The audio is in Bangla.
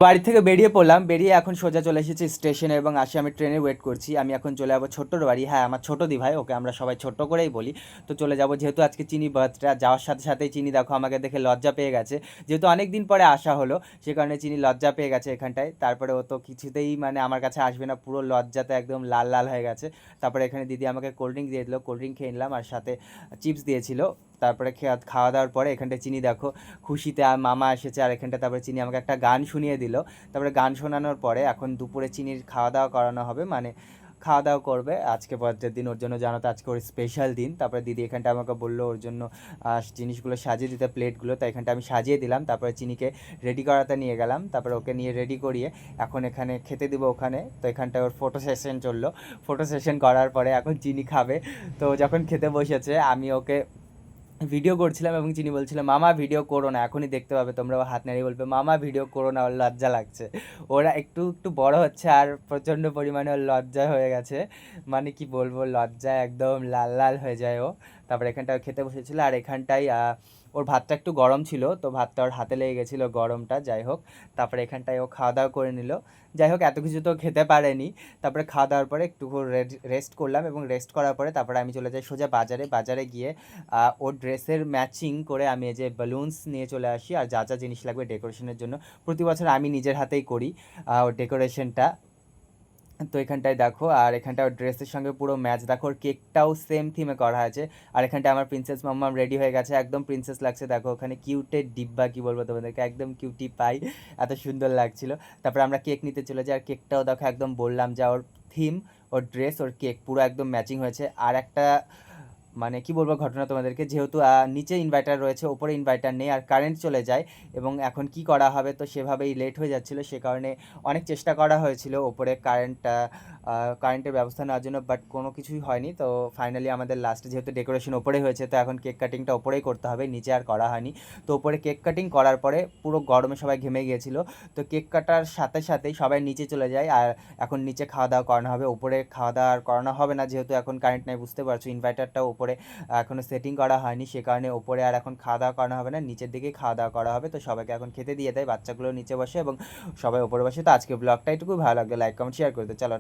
বাড়ি থেকে বেরিয়ে পড়লাম, বেরিয়ে এখন সোজা চলে এসেছি স্টেশনে এবং আসি আমি ট্রেনে ওয়েট করছি। আমি এখন চলে যাবো ছোট্টর বাড়ি। হ্যাঁ, আমার ছোটো দি ভাই, ওকে আমরা সবাই ছোট্ট করেই বলি। তো চলে যাবো, যেহেতু আজকে চিনি বার্থডে। যাওয়ার সাথে সাথেই চিনি দেখো আমাকে দেখে লজ্জা পেয়ে গেছে, যেহেতু অনেক দিন পরে আসা হলো, সে কারণে চিনি লজ্জা পেয়ে গেছে এখানটায়। তারপরে ও তো কিছুতেই মানে আমার কাছে আসবে না, পুরো লজ্জাতে একদম লাল লাল হয়ে গেছে। তারপরে এখানে দিদি আমাকে কোল্ড ড্রিঙ্ক দিয়ে দিল, কোল্ড ড্রিঙ্ক খেয়ে নিলাম আর সাথে চিপস দিয়েছিল। তারপরে খাওয়া দাওয়ার পরে এখানটায় চিনি দেখো খুশিতে মামা এসেছে, আর এখানটা তারপরে চিনি আমাকে একটা গান শুনিয়ে দিল। তারপরে গান শোনানোর পরে এখন দুপুরে চিনির খাওয়া দাওয়া করানো হবে, মানে খাওয়া দাওয়া করবে আজকে বার্থডের দিন, ওর জন্য জানো তো আজকে ওর স্পেশাল দিন। তারপরে দিদি এখানটা আমাকে বললো ওর জন্য জিনিসগুলো সাজিয়ে দিতে, প্লেটগুলো, তাই এখানটা আমি সাজিয়ে দিলাম। তারপরে চিনিকে রেডি করাতে নিয়ে গেলাম, তারপরে ওকে নিয়ে রেডি করিয়ে এখন এখানে খেতে দিব ওখানে। তো এখানটায় ওর ফটো সেশন চললো, ফটো সেশন করার পরে এখন চিনি খাবে। তো যখন খেতে বসেছে আমি ওকে ভিডিও করছিলাম এবং চিনি বলছিল মামা ভিডিও করো না, এখনই দেখতে পাবে তোমরা। ও হাত নাড়িয়ে বলবে মামা ভিডিও করো না, ওর লজ্জা লাগছে। ওরা একটু একটু বড় হচ্ছে আর প্রচণ্ড পরিমাণে ওর লজ্জা হয়ে গেছে, মানে কি বলবো, লজ্জায় একদম লাল লাল হয়ে যায় ও। তারপর এখানটায় খেতে বসেছিল আর এখানটায় ওর ভাতটা একটু গরম ছিল, তো ভাতটা ওর হাতে লেগে গেছিলো গরমটা, যাই হোক। তারপরে এখানটায় ও খাওয়া দাওয়া করে নিল, যাই হোক এত কিছু তো খেতে পারেনি। তারপরে খাওয়া দাওয়ার পরে একটু রেস্ট করলাম এবং রেস্ট করার পরে তারপরে আমি চলে যাই সোজা বাজারে। বাজারে গিয়ে ওর ড্রেসের ম্যাচিং করে আমি এই যে বালুনস নিয়ে চলে আসি আর যা যা জিনিস লাগবে ডেকোরেশনের জন্য। প্রতি বছর আমি নিজের হাতেই করি ওর ডেকোরেশনটা। তো এখানটায় দেখো, আর এখানটা ওর ড্রেসের সঙ্গে পুরো ম্যাচ দেখো, ওর কেকটাও সেম থিমে করা হয়েছে। আর এখানটায় আমার প্রিন্সেস মাম্মাম রেডি হয়ে গেছে, একদম প্রিন্সেস লাগছে দেখো। ওখানে কিউটের ডিব্বা, কি বলবো তোমাদেরকে, একদম কিউটি পাই, এত সুন্দর লাগছিল। তারপরে আমরা কেক নিতে চলে যাই, আর কেকটাও দেখো একদম বললাম যা ওর থিম, ওর ড্রেস ওর কেক পুরো একদম ম্যাচিং হয়েছে। আর একটা মানে কি বলবো ঘটনা তোমাদেরকে, যেহেতু নিচে ইনভার্টার রয়েছে, ওপরে ইনভার্টার নেই আর কারেন্ট চলে যায় এবং এখন কি করা হবে, তো সেভাবেই লেট হয়ে যাচ্ছিলো। সে কারণে অনেক চেষ্টা করা হয়েছিল ওপরে কারেন্টের ব্যবস্থা নেওয়ার জন্য, বাট কোনো কিছুই হয়নি। তো ফাইনালি আমাদের লাস্টে যেহেতু ডেকোরেশন ওপরে হয়েছে, তো এখন কেক কাটিংটা ওপরেই করতে হবে, নিচে আর করা হয়নি। তো ওপরে কেক কাটিং করার পরে পুরো গরমে সবাই ঘেমে গিয়েছিলো, তো কেক কাটার সাথে সাথেই সবাই নিচে চলে যায়। আর এখন নিচে খাওয়া দাওয়া করানো হবে, উপরে খাওয়া দাওয়া আর করানো হবে না, যেহেতু এখন কারেন্ট নেই, বুঝতে পারছো। ইনভার্টারটাও উপরে এখনও সেটিং করা হয়নি, সে কারণে ওপরে আর এখন খাওয়া দাওয়া করানো হবে না, নিচের দিকেই খাওয়া দাওয়া করা হবে। তো সবাইকে এখন খেতে দিয়ে দেয়, বাচ্চাগুলো নিচে বসে এবং সবাই ওপরে বসে। তো আজকে ব্লগটা এটুকু, ভালো লাগলে লাইক কমেন্ট শেয়ার করতে, চলো।